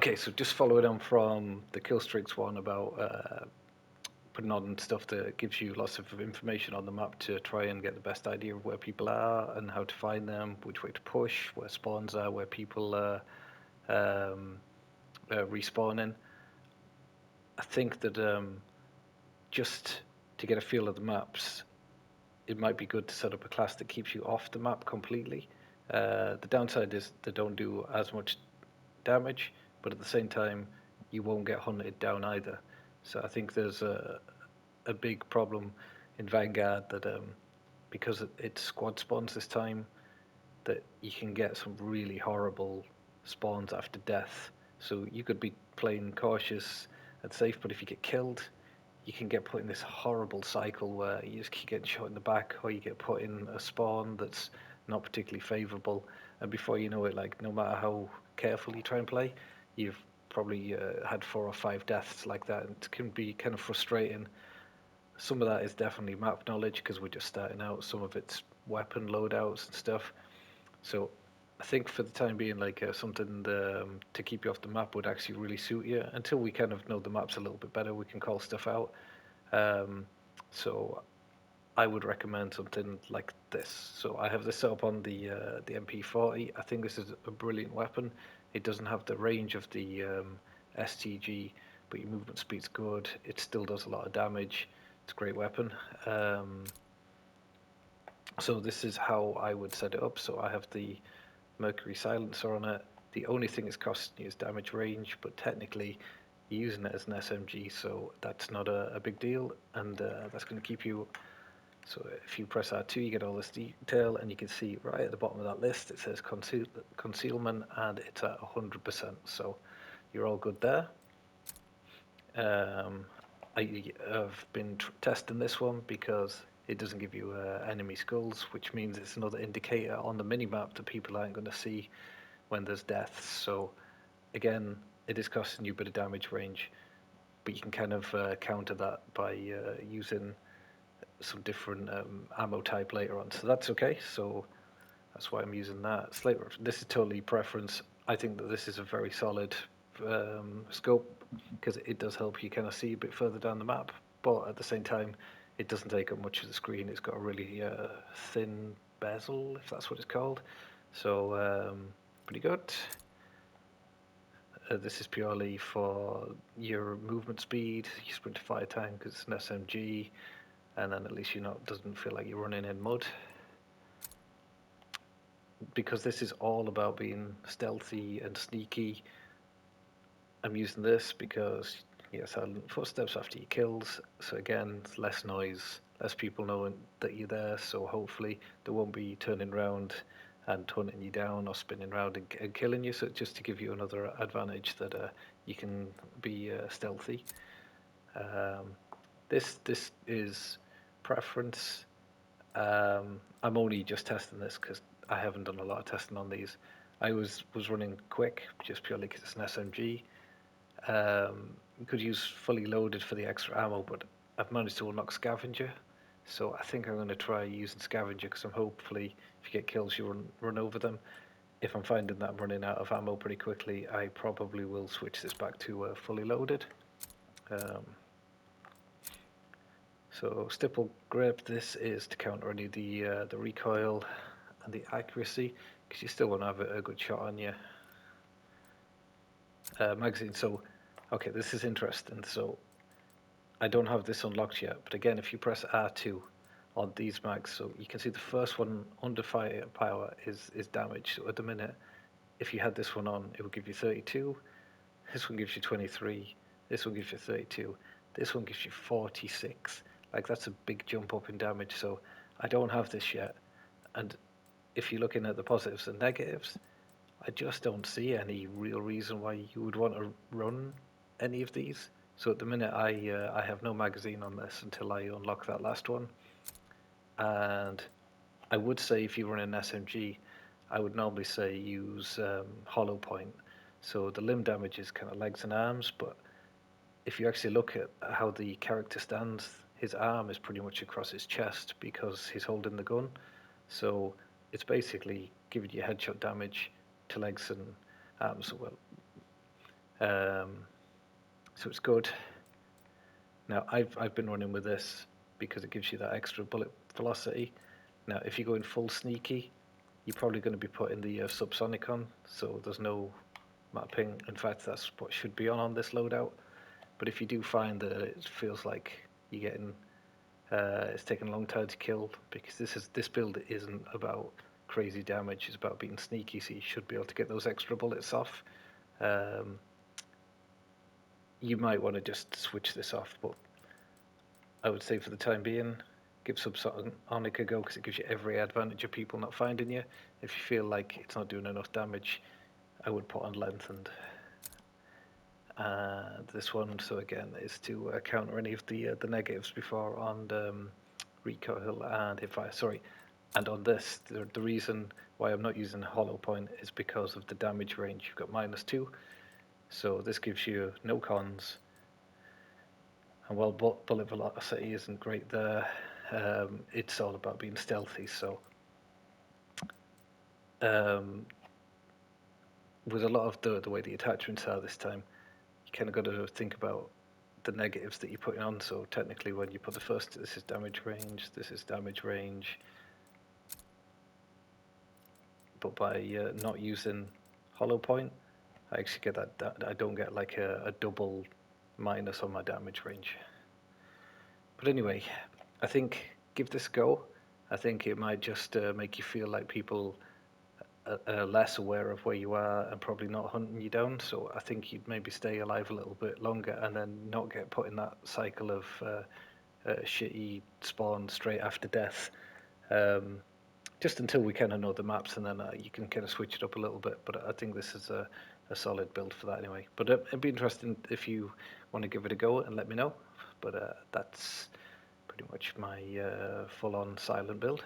Okay, so just following on from the kill streaks one about putting on stuff that gives you lots of information on the map to try and get the best idea of where people are and how to find them, which way to push, where spawns are, where people are respawning. I think that just to get a feel of the maps, it might be good to set up a class that keeps you off the map completely. The downside is they don't do as much damage, but at the same time, you won't get hunted down either. So I think there's a big problem in Vanguard that because it's squad spawns this time, that you can get some really horrible spawns after death. So you could be playing cautious and safe, but if you get killed, you can get put in this horrible cycle where you just keep getting shot in the back, or you get put in a spawn that's not particularly favourable, and before you know it, like no matter how careful you try and play, you've probably had 4 or 5 deaths like that, and it can be kind of frustrating. Some of that is definitely map knowledge because we're just starting out. Some of it's weapon loadouts and stuff. So I think for the time being, like something to keep you off the map would actually really suit you. Until we kind of know the maps a little bit better, we can call stuff out. Um, so I would recommend something like this. So I have this set up on the MP40. I think this is a brilliant weapon. It doesn't have the range of the STG, but your movement speed's good. It still does a lot of damage. It's a great weapon. So this is how I would set it up. So I have the Mercury silencer on it. The only thing it's costing you is damage range, but technically you're using it as an SMG, so that's not a big deal, and that's going to keep you. So if you press R2, you get all this detail, and you can see right at the bottom of that list it says concealment, and it's at 100%. So you're all good there. I have been testing this one because it doesn't give you enemy skulls, which means it's another indicator on the minimap that people aren't going to see when there's deaths. So again, it is costing you a bit of damage range, but you can kind of counter that by using some different ammo type later on. So that's okay. So that's why I'm using that. This is totally preference. I think that this is a very solid scope because it does help you kind of see a bit further down the map, but at the same time, it doesn't take up much of the screen. It's got a really thin bezel, if that's what it's called. So pretty good. This is purely for your movement speed, your sprint to fire time because it's an SMG, and then at least doesn't feel like you're running in mud. Because this is all about being stealthy and sneaky, I'm using this because you get silent footsteps after your kills. So again, it's less noise, less people knowing that you're there. So hopefully they won't be turning around and hunting you down or spinning around and killing you. So just to give you another advantage that you can be stealthy. Um, this is preference. I'm only just testing this because I haven't done a lot of testing on these. I was running quick just purely because it's an SMG. You could use fully loaded for the extra ammo, but I've managed to unlock scavenger, so I think I'm going to try using scavenger because I'm hopefully if you get kills you run over them. If I'm finding that I'm running out of ammo pretty quickly, I probably will switch this back to fully loaded. Um, so stipple grip, this is to counter any of the recoil and the accuracy because you still want to have a good shot on you. Magazine. So, okay, this is interesting. So I don't have this unlocked yet, but again, if you press R2 on these mags, so you can see the first one under firepower is damage. So at the minute, if you had this one on, it would give you 32. This one gives you 23. This one gives you 32. This one gives you 46. Like that's a big jump up in damage. So I don't have this yet. And if you're looking at the positives and negatives, I just don't see any real reason why you would want to run any of these. So at the minute, I have no magazine on this until I unlock that last one. And I would say if you run an SMG, I would normally say use hollow point. So the limb damage is kind of legs and arms, but if you actually look at how the character stands, his arm is pretty much across his chest because he's holding the gun. So it's basically giving you headshot damage to legs and arms. Well, So it's good. Now I've been running with this because it gives you that extra bullet velocity. Now if you go in full sneaky, you're probably going to be putting the subsonic on, so there's no mapping. In fact, that's what should be on this loadout. But if you do find that it feels like you're getting it's taking a long time to kill, because this build isn't about crazy damage, it's about being sneaky, so you should be able to get those extra bullets off. You might want to just switch this off, but I would say for the time being, give Subsonic a go, because it gives you every advantage of people not finding you. If you feel like it's not doing enough damage, I would put on Lengthened. This one, so again, is to counter any of the negatives before on recoil and hipfire. Sorry, and on this, the reason why I'm not using hollow point is because of the damage range. You've got -2, so this gives you no cons. And while bullet velocity isn't great there, it's all about being stealthy. So with a lot of the way the attachments are this time, you kind of got to think about the negatives that you're putting on. So technically, when you put the first, this is damage range, this is damage range. But by not using hollow point, I actually get that I don't get like a double minus on my damage range. But anyway, I think give this a go. I think it might just make you feel like people are less aware of where you are and probably not hunting you down. So I think you'd maybe stay alive a little bit longer and then not get put in that cycle of shitty spawn straight after death. Just until we kind of know the maps, and then you can kind of switch it up a little bit. But I think this is a solid build for that anyway. But it'd be interesting if you want to give it a go and let me know. But that's pretty much my full-on silent build.